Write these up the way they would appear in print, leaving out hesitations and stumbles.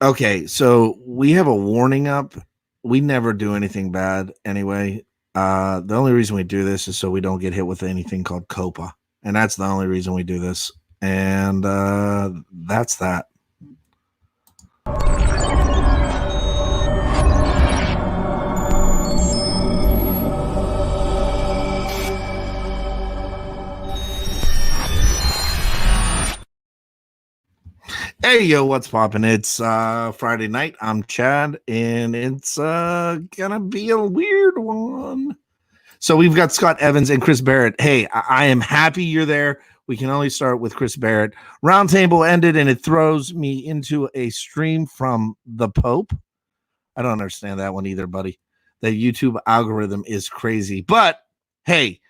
Okay, so we have a warning up. We never do anything bad anyway. The only reason we do this is so we don't get hit with anything called COPA, and that's the only reason we do this. And that's that. Hey yo, what's poppin'? It's Friday night. I'm Chad, and it's gonna be a weird one. So we've got Scott Evans and Chris Barrett. Hey, I am happy you're there. We can only start with Chris Barrett. Roundtable ended, and it throws me into a stream from the Pope. I don't understand that one either, buddy. The YouTube algorithm is crazy. But hey,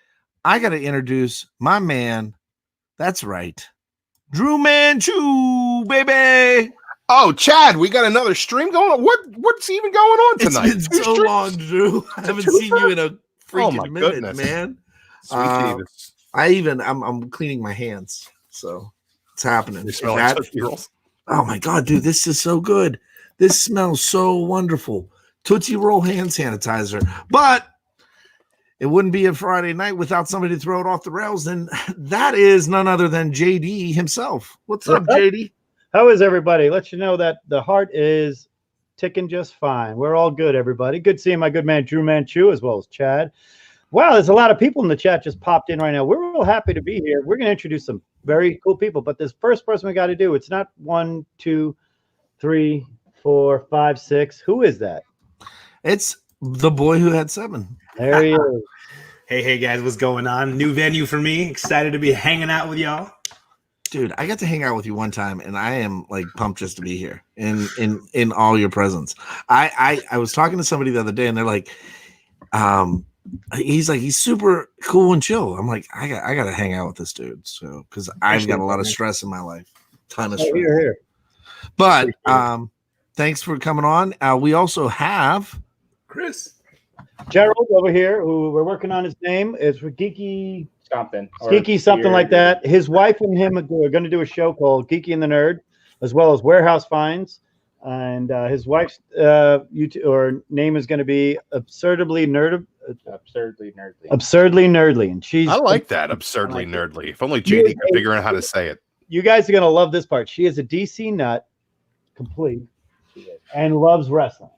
I got to introduce my man. That's right. Drew Manchu, baby. Oh, Chad, we got another stream going on. What's even going on tonight? It's been so long, Drew. I haven't seen you in a freaking minute, goodness. Man. Sweet I'm cleaning my hands, so it's happening. You smell like Tootsie Rolls. Oh my god, dude, this is so good. This smells so wonderful. Tootsie Roll hand sanitizer. But it wouldn't be a Friday night without somebody to throw it off the rails, and that is none other than JD himself. What's up, JD? How is everybody? Let you know that the heart is ticking just fine. We're all good, everybody. Good seeing my good man Drew Manchu as well as Chad. Wow, there's a lot of people in the chat just popped in right now. We're real happy to be here. We're going to introduce some very cool people, but this first person we got to do, it's not 1, 2, 3, 4, 5, 6. Who is that? It's the boy who had 7. There he is. Hey guys, what's going on? New venue for me. Excited to be hanging out with y'all. Dude, I got to hang out with you one time, and I am like pumped just to be here in all your presence. I was talking to somebody the other day, and they're like, he's super cool and chill. I'm like, I got to hang out with this dude, so because I've got a lot of stress in my life, ton of stress. Here. But thanks for coming on. We also have Chris. Gerald over here, who we're working on his name. It's for Geeky something. Geeky something like that. His wife and him are going to do a show called Geeky and the Nerd, as well as Warehouse Finds. And his wife's YouTube or name is going to be Absurdly Nerdly. And she's. I like that, absurdly nerdly. If only JD could figure out how to say it. You guys are going to love this part. She is a DC nut, complete, and loves wrestling.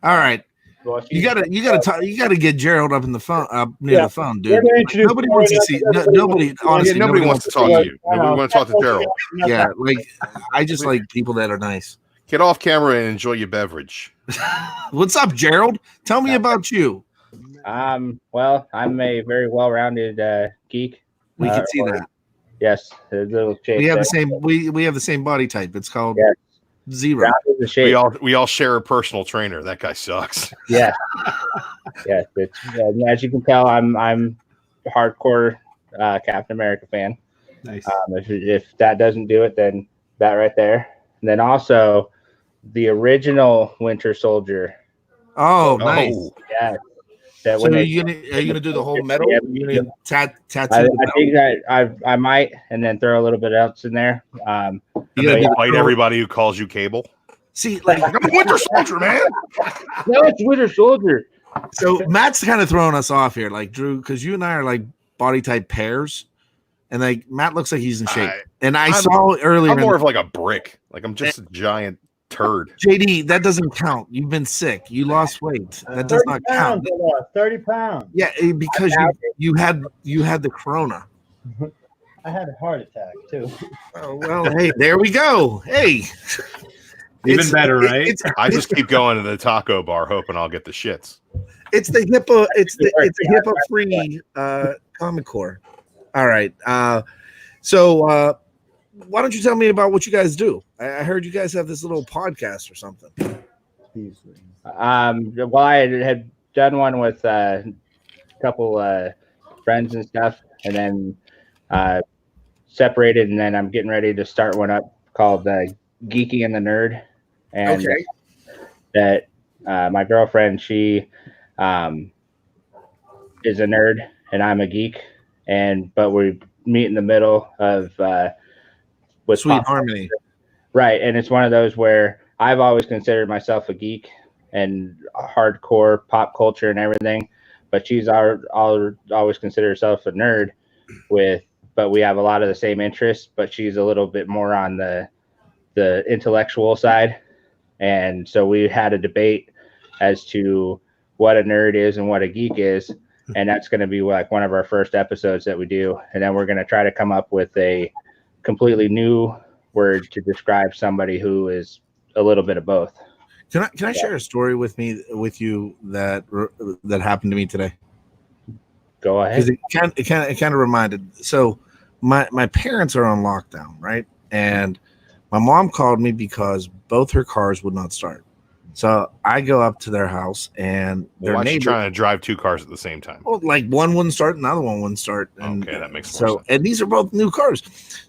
All right. Well, you gotta get Gerald up in the phone, up near the phone, dude. Nobody wants to see. Nobody, honestly, nobody wants to talk to you. Nobody wants to talk to Gerald. Yeah, like I just like people that are nice. Get off camera and enjoy your beverage. What's up, Gerald? Tell me about you. Well, I'm a very well-rounded geek. We can see that. Yes, a little shape. We have the same. We have the same body type. It's called Zero. We all share a personal trainer. That guy sucks. Yeah. Yes. As you can tell, I'm hardcore Captain America fan. Nice. If that doesn't do it, then that right there. And then also the original Winter Soldier. Oh, nice. Yeah. So are you gonna do the whole metal? Yeah, tattoo? I think that I might, and then throw a little bit else in there. You gotta fight everybody who calls you Cable. See, like I'm a Winter Soldier, man. No, it's Winter Soldier. So Matt's kind of throwing us off here, like Drew, because you and I are like body type pairs, and like Matt looks like he's in shape. And I saw earlier. I'm more of like a brick. Like I'm just a giant turd. JD, that doesn't count. You've been sick. You lost weight. That does not count. 30 pounds. Yeah, because you had the corona. I had a heart attack too. Oh, well, hey, there we go. Hey, even better, right? I just keep going to the taco bar, hoping I'll get the shits. It's the HIPAA. It's the HIPAA free Common Core. All right. So why don't you tell me about what you guys do? I heard you guys have this little podcast or something. Well, I had done one with a couple friends and stuff, and then separated, and then I'm getting ready to start one up called Geeky and the Nerd. And that my girlfriend, she is a nerd, and I'm a geek, but we meet in the middle of with Sweet harmony. Right, and it's one of those where I've always considered myself a geek and hardcore pop culture and everything, but she's always considered herself a nerd but we have a lot of the same interests, but she's a little bit more on the intellectual side. And so we had a debate as to what a nerd is and what a geek is. And that's going to be like one of our first episodes that we do. And then we're going to try to come up with a completely new word to describe somebody who is a little bit of both. Can I share a story with you that happened to me today? Go ahead. Because it kind of reminded. So my parents are on lockdown, right? And my mom called me because both her cars would not start. So I go up to their house, and their why is she neighbor, trying to drive 2 cars at the same time? well, like one wouldn't start, another one wouldn't start. And Okay, that makes more so, sense. and these are both new cars.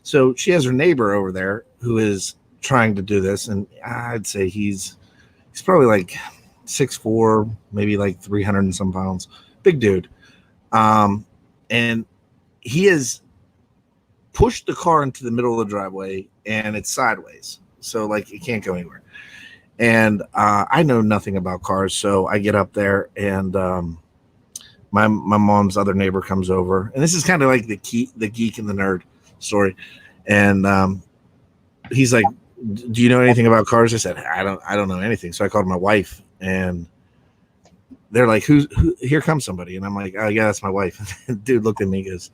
So she has her neighbor over there who is trying to do this, and I'd say he's probably like 6'4", maybe like 300 and some pounds, big dude. And he has pushed the car into the middle of the driveway, and it's sideways, so like it can't go anywhere. And I know nothing about cars, so I get up there, and my mom's other neighbor comes over, and this is kind of like the geek and the nerd story. And he's like, "Do you know anything about cars?" I said, I don't know anything. So I called my wife, and they're like, who here comes somebody. And I'm like, "Oh yeah, that's my wife." Dude looked at me and goes,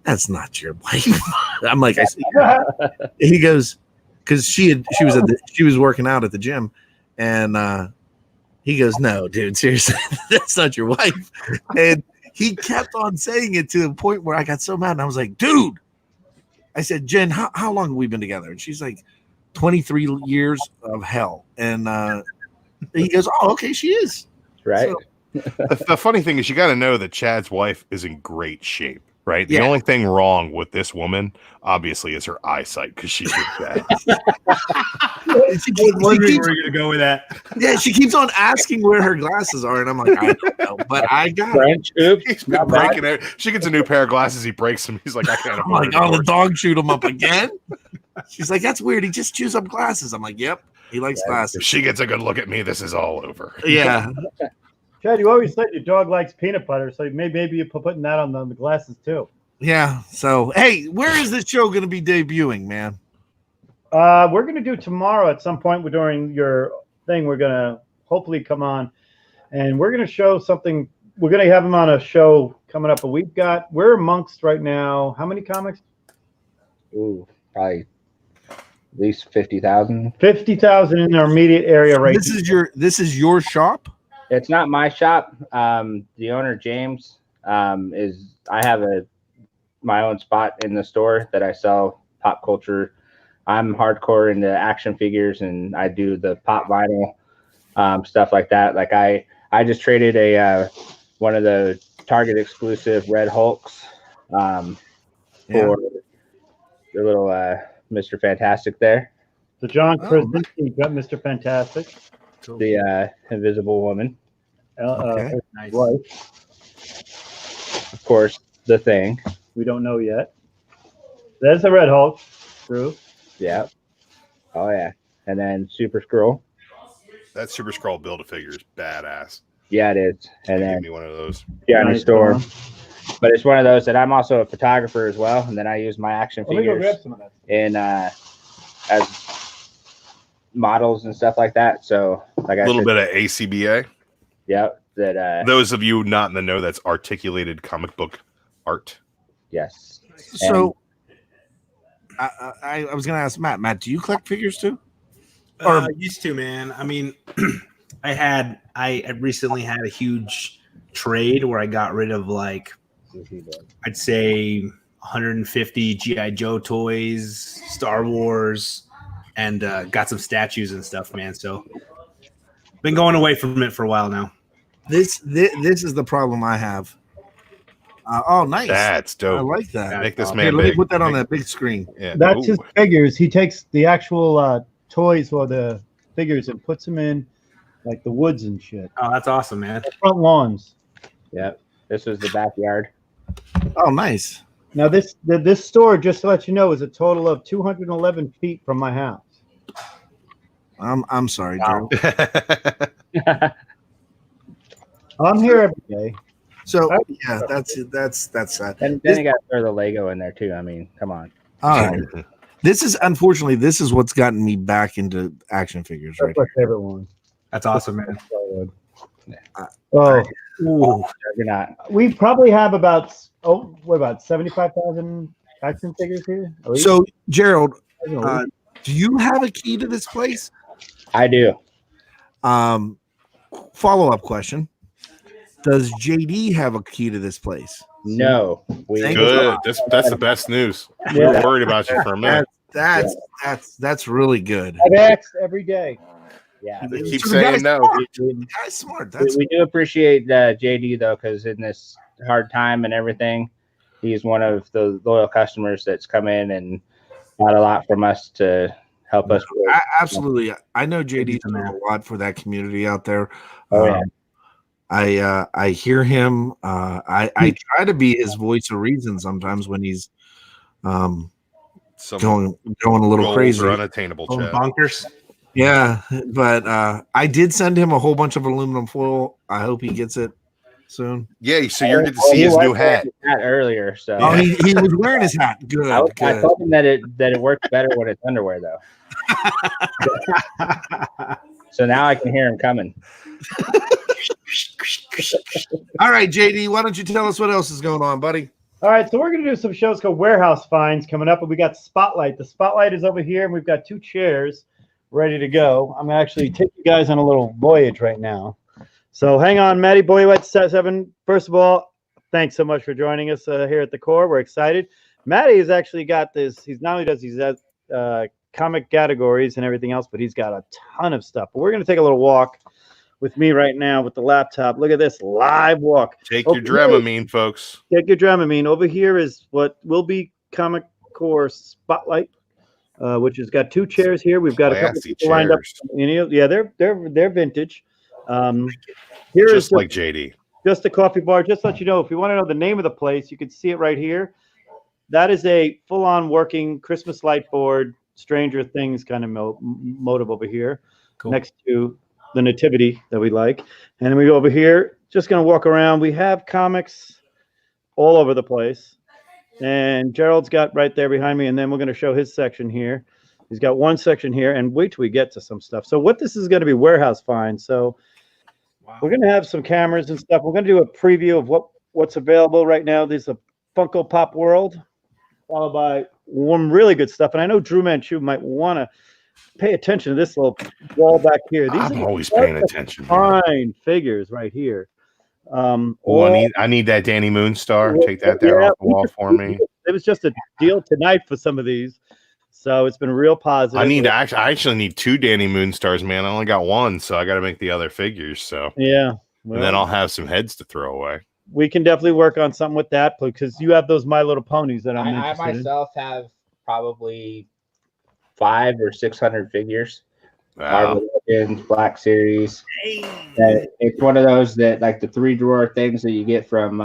"That's not your wife." I'm like, I see. He goes, because she was working out at the gym, and he goes, "No, dude, seriously, that's not your wife." And he kept on saying it to the point where I got so mad, and I was like, "Dude," I said, "Jen, how long have we been together?" And she's like, 23 years of hell. And he goes, "Oh, okay, she is." Right. So, The funny thing is, you got to know that Chad's wife is in great shape, right? The Yeah. only thing wrong with this woman, obviously, is her eyesight because she's bad. she keeps, Where you're gonna go with that? yeah, she keeps on asking where her glasses are, and I'm like, I don't know, but I got it. French. Oops. He's been breaking it. She gets a new pair of glasses. He breaks them. He's like, I can't I'm afford like, oh, the it. dog chewed him up again. She's like, that's weird. He just chews up glasses. I'm like, yep, he likes If glasses. she gets a good look at me, this is all over. Yeah. Chad, you always said your dog likes peanut butter, so maybe you're putting that on the glasses too. Yeah. So, hey, where is this show going to be debuting, man? We're going to do tomorrow at some point during your thing. We're going to hopefully come on, and we're going to show something. We're going to have him on a show coming up. We're amongst right now. How many comics? Ooh, probably at least 50,000. 50,000 in our immediate area right This is your shop? It's not my shop. The owner, James, I have my own spot in the store that I sell pop culture. I'm hardcore into action figures, and I do the pop vinyl stuff like that. Like I just traded one of the Target exclusive Red Hulks for the little Mr. Fantastic there. So John Krasinski got Mr. Fantastic. The Invisible Woman. Okay. Nice. Wife. Of course, the Thing. We don't know yet. There's the Red Hulk. True. Yeah. Oh, yeah. And then Super Skrull. That Super Scroll Build-A-Figure is badass. Yeah, it is. And Give then me one of those. Johnny Nice Storm. one. But it's one of those that I'm also a photographer as well. And then I use my action Let me go figures grab some of that. in as models and stuff like that. So, like A I little said, bit of ACBA. yeah, that Those of you not in the know, that's articulated comic book art. yes. So, I was going to ask Matt. Matt, do you collect figures too? Used to, man. I mean, I recently had a huge trade where I got rid of like, I'd say 150 GI Joe toys, Star Wars, and got some statues and stuff, man. So been going away from it for a while now. This is the problem I have. Oh, nice. That's I dope. like that. Make this Here, man let me big. put that on that big screen. Yeah. That's Ooh. his figures. He takes the actual toys or the figures and puts them in like the woods and shit. Oh, that's awesome, man. Front lawns. Yeah. This was the backyard. Oh, nice. Now this store, just to let you know, is a total of 211 feet from my house. I'm sorry, Gerald. I'm here every day. So yeah, that's sad. And then you got to throw the Lego in there too. I mean, come on. All right. This is what's gotten me back into action figures. That's Right. my favorite one. That's awesome, man. Oh, Ooh. Juggernaut. we probably have about 75,000 action figures here. At least? So Gerald, I don't know. do you have a key to this place? I do. Follow-up question. Does JD have a key to this place? No. Thank Good. That's the best news. We were worried about you for a minute. That's really good. I've asked every day. Yeah. They keep So the guy's saying no. smart. The guy's smart. That's We do appreciate JD though, because in this hard time and everything, he's one of the loyal customers that's come in and got a lot from us to help us. absolutely. I know JD's doing a lot for that community out there. Oh, yeah. I hear him. I try to be his voice of reason sometimes when he's Some going a little goals crazy. are unattainable, Oh, Chad. bonkers. Yeah, but I did send him a whole bunch of aluminum foil. I hope he gets it soon. Yeah, so you're good to see his new hat. Earlier. So Oh, he was wearing his hat. Good. I good. told him that it works better when it's underwear though. So now I can hear him coming. All right, JD, why don't you tell us what else is going on, buddy? All right, so we're going to do some shows called Warehouse Finds coming up, and we got Spotlight. The Spotlight is over here, and we've got 2 chairs ready to go. I'm going to actually take you guys on a little voyage right now. So hang on, Matty Boywet 7. First of all, thanks so much for joining us here at the core. We're excited. Matty has actually got this. He's not only does he's comic categories and everything else, but he's got a ton of stuff. But we're going to take a little walk with me right now with the laptop. Look at this live walk. Take your Dramamine, folks. Take your Dramamine. Over here is what will be Comic Core Spotlight, which has got 2 chairs here. We've got a couple Classy people lined up. chairs. Yeah, they're vintage. Here Just is like JD. just a coffee bar. Just to let you know, if you want to know the name of the place, you can see it right here. That is a full-on working Christmas light board, Stranger Things kind of motive over here, next to the nativity that we like. And then we go over here, just going to walk around. We have comics all over the place. And Gerald's got right there behind me. And then we're going to show his section here. He's got one section here. And wait till we get to some stuff. So what this is going to be Warehouse Finds. So we're going to have some cameras and stuff. We're going to do a preview of what's available right now. This is a Funko Pop World, followed by one really good stuff. And I know Drew Manchu might want to pay attention to this little wall back here. These I'm are always paying attention. fine figures right here. I need that Danny Moonstar. Take that there off the wall for me. It was just a deal tonight for some of these, so it's been real positive. I actually need 2 Danny Moonstars, man. I only got 1, so I got to make the other figures. So Yeah, and then I'll have some heads to throw away. we can definitely work on something with that because you have those My Little Ponies that I'm I interested in. myself have probably 500 or 600 figures. Wow. Marvel Legends, Black Series. It's one of those that like the 3-drawer things that you get from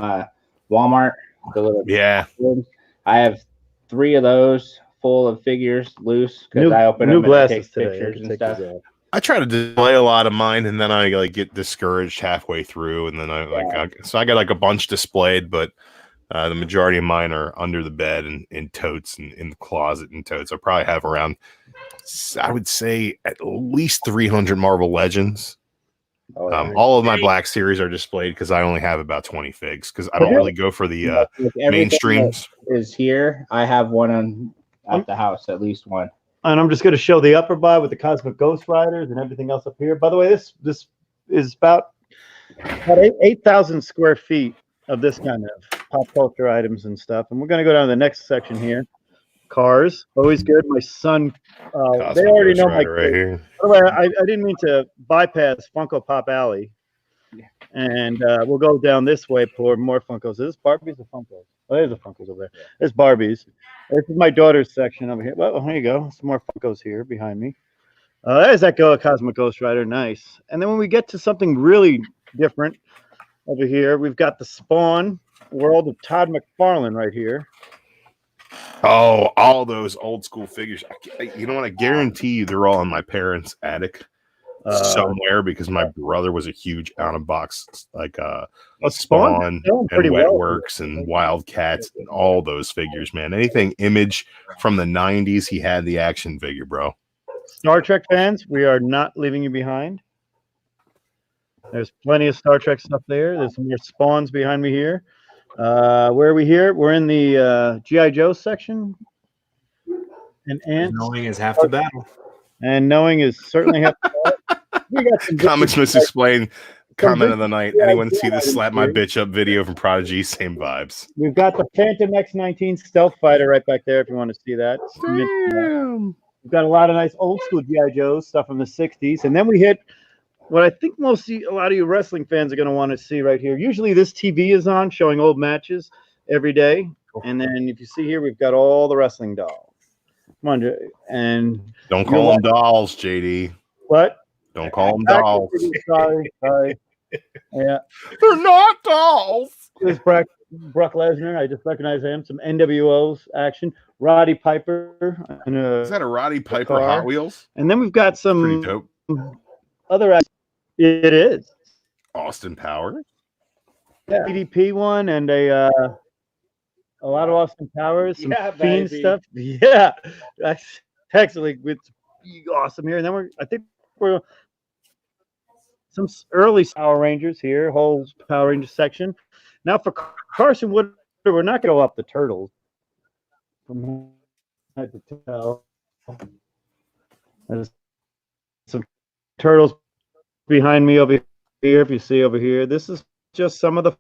Walmart. The little Yeah. ones. I have 3 of those full of figures loose because I open new them and I glasses take today. pictures I can and take stuff. these out. I try to display a lot of mine, and then I like get discouraged halfway through, and then so I got like a bunch displayed, but the majority of mine are under the bed and in totes and in the closet and totes. I probably have around, I would say, at least 300 Marvel Legends. All of my Black Series are displayed because I only have about 20 figs because I don't really go for the Like everything mainstreams. that is here. I have one at the house, at least one. And I'm just going to show the upper bar with the Cosmic Ghost Riders and everything else up here. By the way, this is about 8,000 square feet of this kind of pop culture items and stuff. And we're going to go down to the next section here. Cars, always good. My son, they already know my right here. By the way, I didn't mean to bypass Funko Pop Alley. And we'll go down this way for more Funkos. Is this Barbies or Funkos? Oh, there's a Funkos over there. There's Barbies. This is my daughter's section over here. Well, there you go. Some more Funkos here behind me. There's that Cosmic Ghost Rider. Nice. And then when we get to something really different over here, we've got the Spawn world of Todd McFarlane right here. Oh, all those old school figures. You know what? I guarantee you they're all in my parents' attic somewhere because my brother was a huge out of box like Spawn and Wetworks and Wildcats and all those figures, man. Anything Image from the 90s, he had the action figure, bro. Star Trek fans, we are not leaving you behind. There's plenty of Star Trek stuff there. There's some more Spawns behind me here. Where are we here? We're in the G.I. Joe section. And Ants. Knowing is half the battle. And knowing is certainly half the battle. We got some Comics Misexplained comment of the night. Yeah, Anyone see yeah, the Slap My Bitch Up video from Prodigy? Same vibes. We've got the Phantom X-19 Stealth Fighter right back there if you want to see that. Damn. We've got a lot of nice old school G.I. Joes, stuff from the 60s. And then we hit what I think a lot of you wrestling fans are going to want to see right here. Usually this TV is on showing old matches every day. And then if you see here, we've got all the wrestling dolls. Come on, and Don't call them dolls, JD. what? Don't call them dolls. Sorry. Yeah. They're not dolls. This is Brock Lesnar. I just recognize him. Some NWO's action. Roddy Piper. And, Is that a Roddy Piper car. Hot Wheels? and then we've got Pretty some dope. other. It is. Austin Powers. Yeah. PDP one and a lot of Austin Powers, some Fiend stuff. Yeah, that's actually it's awesome here. And then I think we're some early Power Rangers here, whole Power Rangers section. Now for Carson Wood, we're not going to go up the Turtles. From I had to tell. There's some Turtles behind me over here. If you see over here, this is just some of the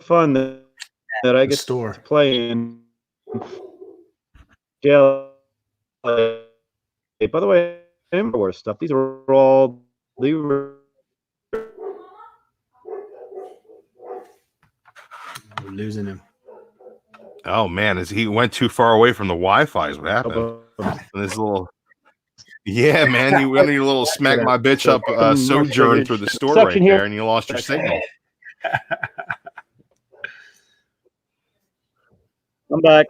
fun that I get Store. to play in. Yeah. By the way, War stuff. These are all We're losing him. Oh man, he went too far away from the Wi-Fi. Is what happened? And this little, yeah, man, you went your little smack my bitch up sojourn through the store right there, and you lost your signal. I'm back.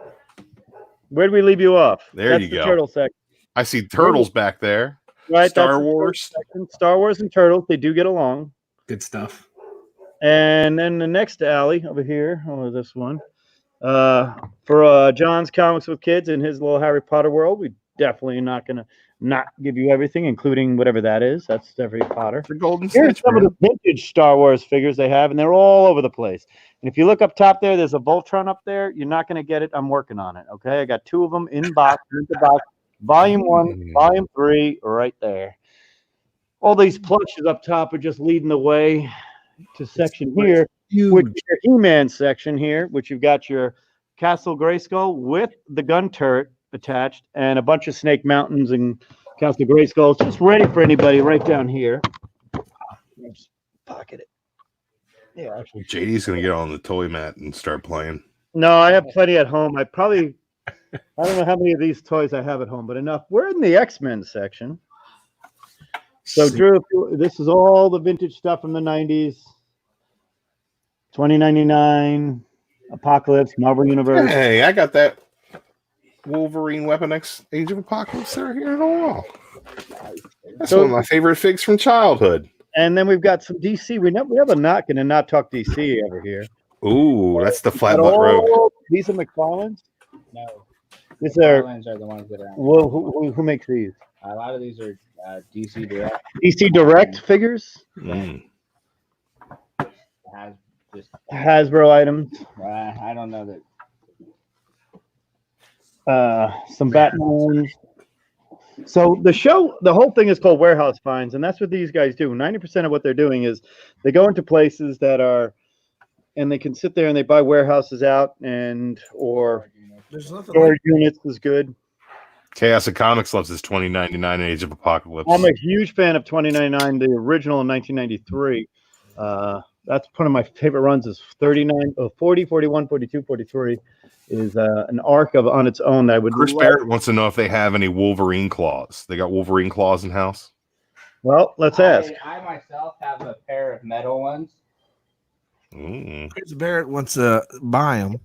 Where did we leave you off? There you the go. Turtle section. I see turtles back there. Right. Star that's the Wars. section. Star Wars and Turtles. They do get along. Good stuff. And then the next alley over here, this one, for John's Comics with Kids and his little Harry Potter world, we definitely not going to not give you everything, including whatever that is. That's Harry Potter. The golden Here's snitch, some man. of the vintage Star Wars figures they have, and they're all over the place. And if you look up top there, there's a Voltron up there. You're not going to get it. I'm working on it. Okay, I got 2 of them in box, volume 1, volume 3, right there. All these plushes up top are just leading the way to section here, which is your He-Man section here, which you've got your Castle Grayskull with the gun turret attached and a bunch of Snake Mountains and Castle Grayskulls just ready for anybody right down here. Just pocket it. Yeah, actually. JD's gonna get on the toy mat and start playing. No, I have plenty at home. I don't know how many of these toys I have at home, but enough. We're in the X-Men section. So, Drew, this is all the vintage stuff from the 90s. 2099, Apocalypse, Marvel Universe. Hey, I got that Wolverine Weapon X Age of Apocalypse there here at all. That's one of my favorite figs from childhood. And then we've got some DC. We have a not going to not talk DC over here. Ooh, that's the Flatbutt Rogue. These are McFarlane's? No, These are, Marlins are the ones that are. well, who makes these? A lot of these are DC Direct. DC Direct figures? Mm. Has just Hasbro items. I don't know that. Some Batman. So the whole thing is called Warehouse Finds, and that's what these guys do. 90% of what they're doing is they go into places that are, and they can sit there and they buy warehouses out or There's nothing storage units is good. Chaos of Comics loves his 2099 Age of Apocalypse. I'm a huge fan of 2099, the original in 1993. That's one of my favorite runs is 40, 41, 42, 43 is an arc on its own that I would Chris love. Barrett wants to know if they have any Wolverine claws. They got Wolverine claws in house. Well, let's ask. I myself have a pair of metal ones. Mm. Chris Barrett wants to buy them.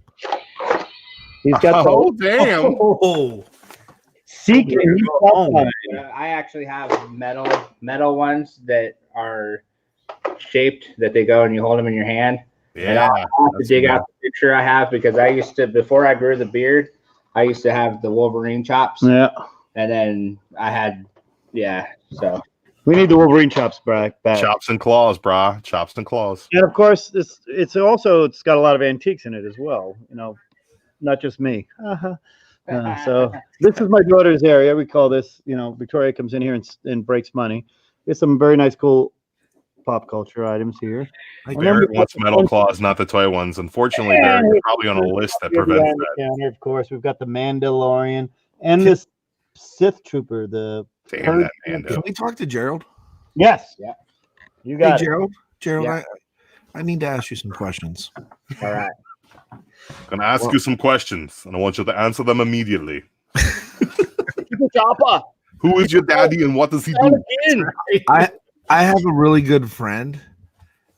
He's got Oh the damn! Oh, seeking. I actually have metal ones that are shaped that they go and you hold them in your hand. And Yeah, I'll have to dig out the picture I have because I used to, before I grew the beard, I used to have the Wolverine chops. Yeah. And then I had, so. We need the Wolverine chops back. chops and claws, brah. Chops and claws. And of course, it's got a lot of antiques in it as well. You know, not just me. So this is my daughter's area. We call this, you know, Victoria comes in here and breaks money. There's some very nice, cool pop culture items here. Barrett wants metal claws, not the toy ones. Unfortunately, they're probably on a list that prevents that. Counter, of course, we've got the Mandalorian and this Sith Trooper. Damn that Mando. Can we talk to Gerald? Yes. Yeah. You got Hey, it. Gerald, Yeah. I need to ask you some questions. All right. Gonna ask you some questions, and I want you to answer them immediately. Chopper. Who is your daddy, and what does he do? I have a really good friend,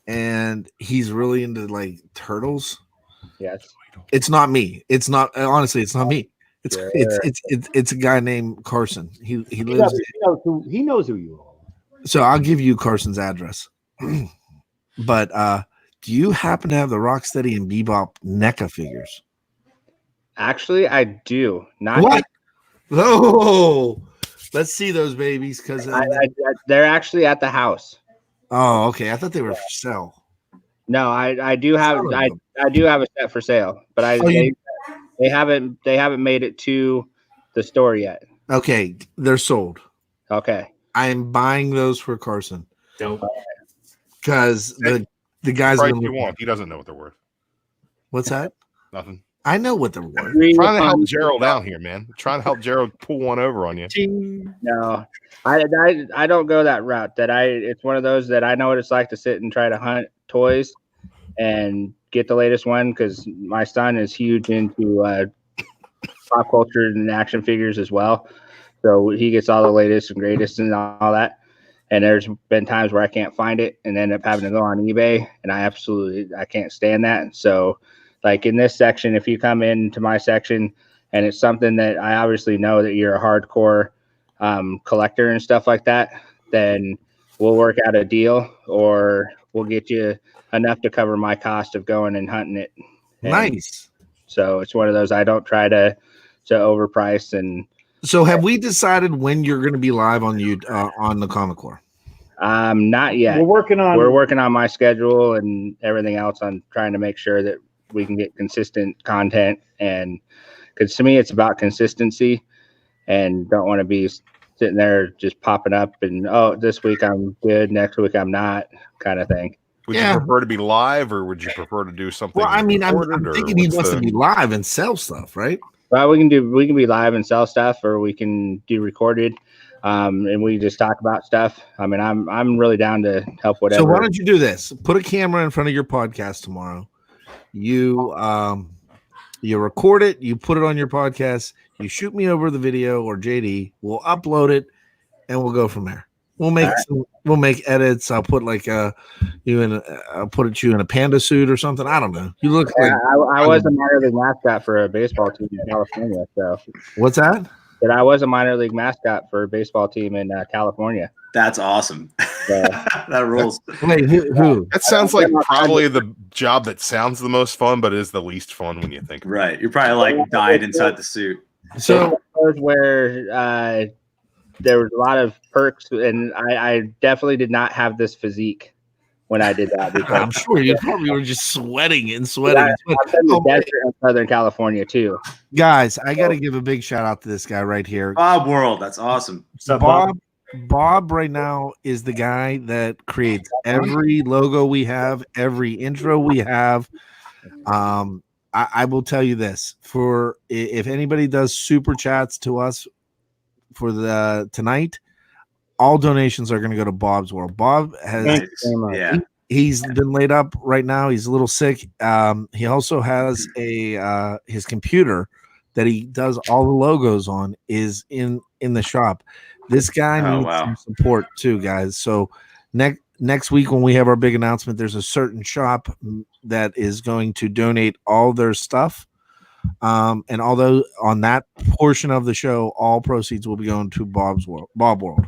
and he's really into like turtles. Yes. It's not me. It's not honestly. It's not me. It's Sure. it's a guy named Carson. He He lives. knows who you are. So I'll give you Carson's address. But do you happen to have the Rocksteady and Bebop NECA figures? Actually, I do. Not What? Oh, let's see those babies. Because they're actually at the house. oh, okay. I thought they were for sale. No, I do have Son of I a- do have a set for sale, but they haven't made it to the store yet. Okay, they're sold. Okay. I am buying those for Carson dope. because the guys. Price Been you looking- want. He doesn't know what they're worth. What's that? Nothing. I know what they're worth. Trying to help Gerald out here, man. Trying to help Gerald pull one over on you. No, I don't go that route. It's one of those that I know what it's like to sit and try to hunt toys and get the latest one because my son is huge into pop culture and action figures as well. So he gets all the latest and greatest and all that. And there's been times where I can't find it and end up having to go on eBay, and I can't stand that. So like in this section, if you come into my section and it's something that I obviously know that you're a hardcore collector and stuff like that, then we'll work out a deal or we'll get you enough to cover my cost of going and hunting it. And Nice. so it's one of those I don't try to overprice. And So have we decided when you're going to be live on on the Comic Core? not yet. We're working on my schedule and everything else on trying to make sure that we can get consistent content. And because to me, it's about consistency and don't want to be sitting there just popping up and, oh, this week I'm good, next week I'm not, kind of thing. Would Yeah. you prefer to be live, or would you prefer to do something? Well, I mean, I'm recorded, or thinking he what's wants the- to be live and sell stuff, right? Well, we can be live and sell stuff, or we can do recorded, and we just talk about stuff. I mean, I'm really down to help whatever. So why don't you do this? Put a camera in front of your podcast tomorrow. You record it, you put it on your podcast, you shoot me over the video or JD, we'll upload it and we'll go from there. We'll make edits. I'll put like I'll put you in a panda suit or something. I don't know. You look like I was a minor league mascot for a baseball team in California. So what's that? that I was a minor league mascot for a baseball team in California. That's awesome. So, That rules. Wait, who? That sounds like probably the job that sounds the most fun, but is the least fun when you think. About Right. You're probably like died inside the suit. So where there was a lot of perks, and I definitely did not have this physique when I did that. Because I'm sure you probably were just sweating and I, sweating. I've been Oh, to desert in Southern California too. guys, I got to give a big shout out to this guy right here. Bob World. That's awesome. Bob right now is the guy that creates every logo we have, every intro we have. I will tell you this: for if anybody does super chats to us for the tonight, all donations are going to go to Bob's World. Bob has Nice. Yeah. he's been laid up right now. He's a little sick. He also has his computer that he does all the logos on is in the shop. This guy Oh, needs wow. some support too, guys. So next week when we have our big announcement, there's a certain shop that is going to donate all their stuff. And although on that portion of the show, all proceeds will be going to Bob World.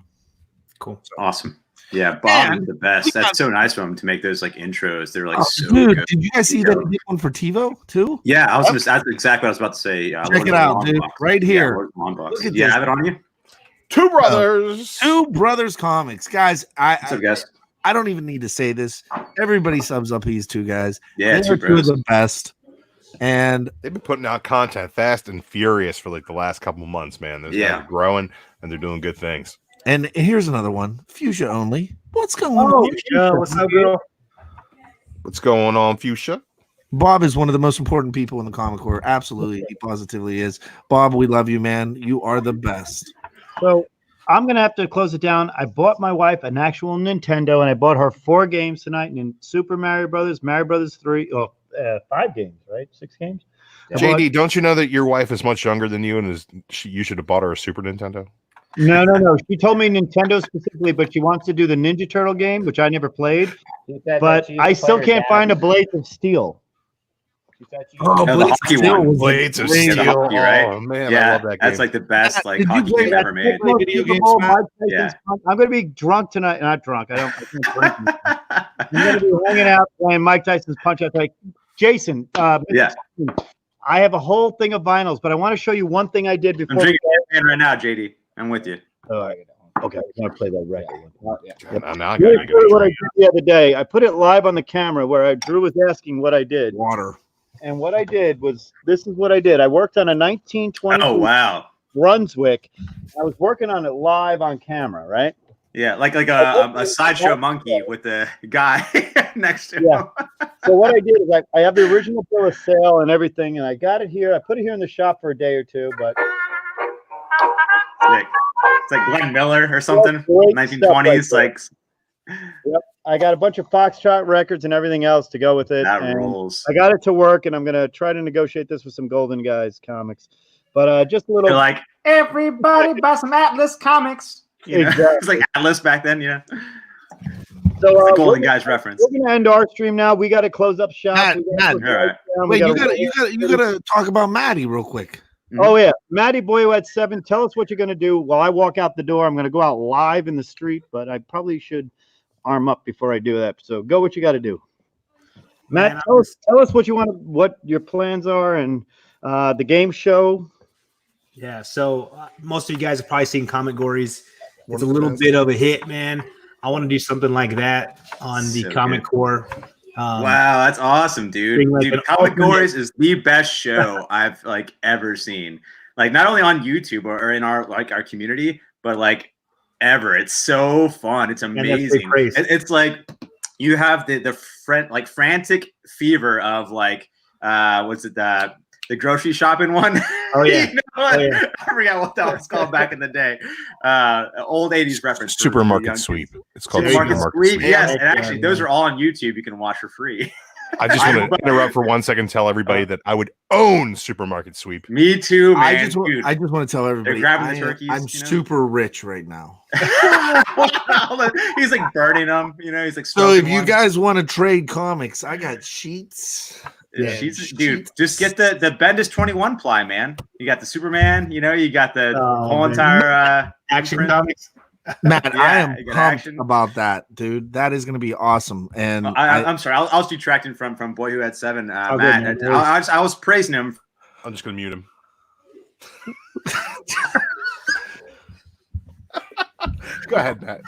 Cool. Awesome. Yeah, Bob And is the best. That's so nice of him to make those like intros. They're like so dude, good. did you guys see that he did one for TiVo too? Yeah, that's exactly what I was about to say. Check it out, dude. Right here. Look at yeah, this. have it on you. Two brothers. Two Brothers Comics, guys. What's up, guys? I don't even need to say this. Everybody subs up these two guys. Yeah, They're two two of bros. the best. And They've been putting out content fast and furious for like the last couple months, man. Those guys are growing and they're doing good things. And here's another one. Fuchsia only. What's going Oh, on? Fuchsia, what's up, girl? What's going on, Fuchsia? Bob is one of the most important people in the comic world. Absolutely. He positively is. Bob, we love you, man. You are the best. So I'm gonna have to close it down. I bought my wife an actual Nintendo, and I bought her 4 games tonight. And Super Mario Brothers, Mario Brothers 3, 5 games, right? 6 games. JD, don't you know that your wife is much younger than you and you should have bought her a Super Nintendo? No. She told me Nintendo specifically, but she wants to do the Ninja Turtle game, which I never played. But I still can't find a Blades of Steel. Oh, the Blades hockey Steel one. was Blades of great. Yeah, the Steel. hockey, right? Oh, man, I Yeah, love that game. that's like the best like Did you hockey play game that? ever made. Play video games, Matt? Yeah. I'm going to be drunk tonight. Not drunk. I can't drink. I'm going to be hanging out playing Mike Tyson's Punch Out. Like, Jason, Yeah. I have a whole thing of vinyls, but I want to show you one thing I did I'm before. drinking champagne right now, JD. I'm with you. Okay, I'm going to play that record. Now I Here's gotta go what I drink. did the other day. I put it live on the camera where Drew was asking what I did. Water. And what I did was, this is what I did. I worked on a 1920 Oh wow. Brunswick. I was working on it live on camera, right? Yeah, like a sideshow monkey with the guy next to him. Yeah. So what I did is I have the original bill of sale and everything, and I got it here. I put it here in the shop for a day or two, but It's like Glenn Miller or something. Great 1920s, stuff right like I got a bunch of Foxtrot records and everything else to go with it. that and rules. I got it to work, and I'm gonna try to negotiate this with some Golden Guys comics. But just a little. They're like, everybody buy some Atlas comics. You know? Exactly. It's like Atlas back then, you know. So The Golden Guys reference. We're gonna end our stream now. We got to close up shop. Matt, We gotta Matt, put the all right. lights down. Wait, We you gotta talk about Maddie real quick. Oh yeah, Matty Boyo at 7. Tell us what you're gonna do while I walk out the door. I'm gonna go out live in the street, but I probably should arm up before I do that. So go what you got to do. Matt, Man, tell us what you want, what your plans are, and the game show. Yeah, so most of you guys have probably seen Comic Gories. It's a little bit of a hit, man. I want to do something like that on the So Comic good. Core. Wow, that's awesome, dude. Being like Dude, an Comic alternate- Gories is the best show I've like ever seen. Like not only on YouTube or in our community, but like ever. It's so fun. It's that's big amazing. praise. It's like you have the frantic fever of like what's it the grocery shopping one? Oh, yeah. You know what? Oh, yeah. I forgot what that was called back in the day. Old 80s reference. for young Supermarket kids. sweep. It's called Supermarket Supermarket Sweep. Sweep. Yes, Yeah, and actually, yeah, those yeah. are all on YouTube. You can watch for free. I just want to interrupt for 1 second and tell everybody that I would own Supermarket Sweep. Me too, man. I just want to tell everybody grabbing the turkeys, I'm you know? super rich right now. He's like burning them. You know, he's like. So if smoking you one. guys want to trade comics, I got sheets. Yeah, sheets. dude, just get the Bendis 21 ply, man. You got the Superman. You know, you got the whole man. entire Action imprint. comics. Matt, Yeah, I am you got pumped action. about that, dude. That is going to be awesome. And I'm sorry. I was detracting from Boy Who Had 7. good, Matt, man. I was praising him. I'm just going to mute him. Go ahead, Matt.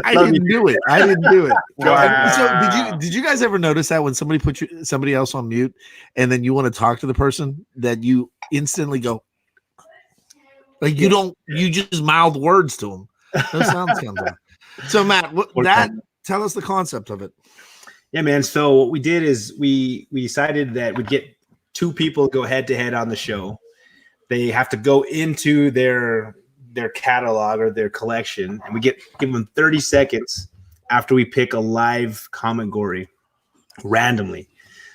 I didn't do it. I didn't do it. Wow. So did you guys ever notice that when somebody put somebody else on mute and then you want to talk to the person that you instantly go like you just mouth words to them. No sounds comes out. So Matt, tell us the concept of it. Yeah, man. So what we did is we decided that we'd get 2 people to go head to head on the show. They have to go into their catalog or their collection, and we give them 30 seconds after we pick a live Comic Gory randomly.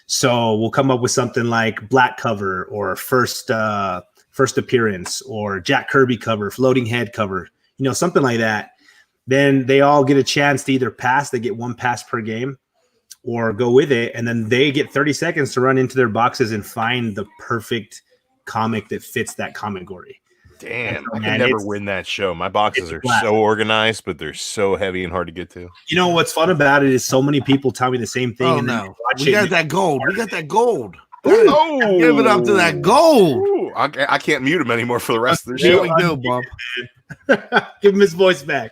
So we'll come up with something like Black cover or first appearance or Jack Kirby cover, floating head cover, something like that. Then they all get a chance to either pass. They get 1 pass per game, or go with it, and then they get 30 seconds to run into their boxes and find the perfect comic that fits that category. Damn, so, I man, can never it's- win that show. My boxes it's are flat. so organized, but they're so heavy and hard to get to. You know what's fun about it is so many people tell me the same thing. Oh and then no, they watch we it got and- that gold. We got that gold. Oh, Give it up to that gold. Ooh, I can't mute him anymore for the rest of the Yeah, show. we do, Bump. Give him his voice back.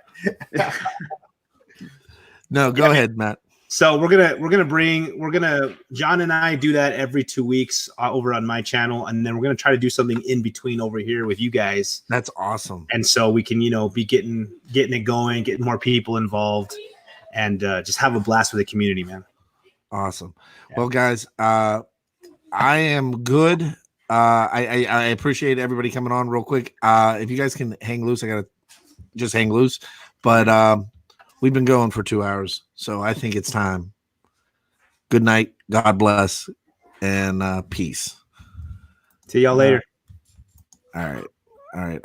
No, go ahead, Matt. So John and I do that every 2 weeks over on my channel, and then we're gonna try to do something in between over here with you guys, That's awesome. and so we can be getting it going, getting more people involved, and just have a blast with the community, man. Awesome. Well, guys, I am good. I appreciate everybody coming on real quick. If you guys can hang loose, I gotta just hang loose. But we've been going for 2 hours, so I think it's time. Good night. God bless, and peace. See y'all later. All right. All right.